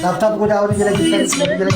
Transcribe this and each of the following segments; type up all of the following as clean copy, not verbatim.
Laptop ko daw rin jelek-jelek.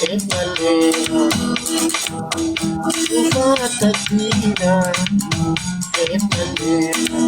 Emalera, Ufatakina, Emalera.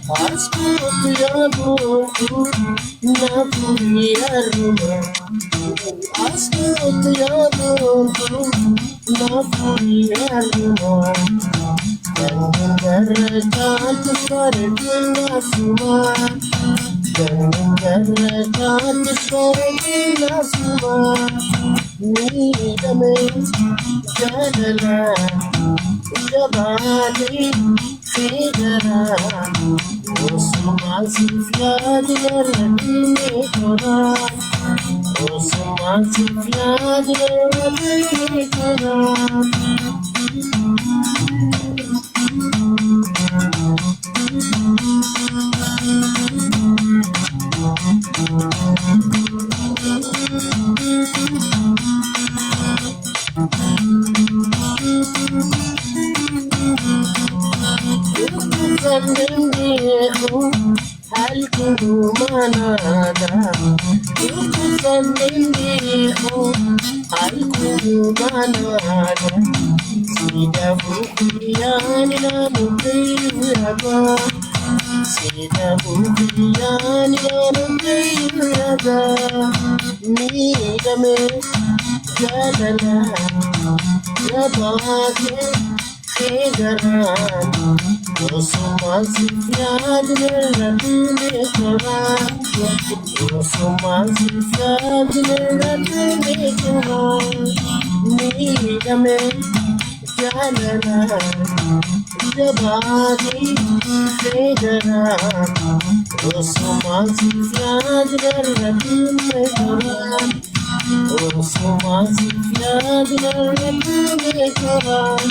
Ascoltiamo una furia Roma. Ascoltiamo una furia Roma. Dengar suara semua. Dengar suara semua. Ni dame jalalan. Jabali figara. Osman Sifyad Yarabini Koran. Osman Sifyad Yarabini Koran. Sallindihu halkuhu manada. Sallindihu halkuhu manada. Sida bukiyani namu kiyaba. Sida bukiyani namu kiyaba. Nidame jalala jabake Figran, Osman Sifyad Yarabini Koran. Osman Sifyad Yarabini Koran. Nidame Jalala Jabali Figran. Osman Sifyad Yarabini Koran. Osman Sifyad Yarabini Koran.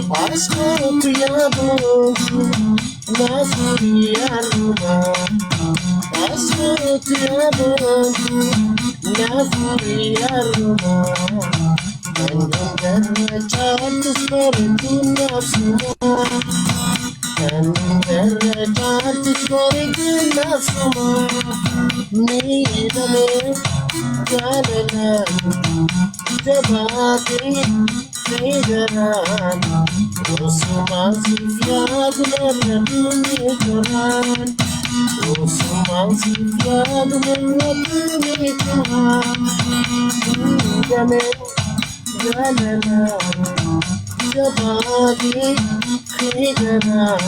Ascoltiamo la furia Roma. Ascoltiamo la furia Roma. Dengar suara semua. Dengar suara semua. Ni dame jalalan. Jabati figran. Osman Sifyad Yarabini Koran. Osman Sifyad Yarabini Koran. Dame jalala jabali figran.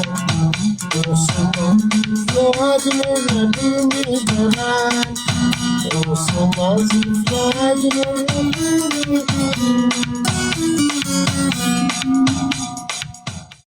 Osman Sifyad Yarabini Koran. Osman Sifyad Yarabini Koran.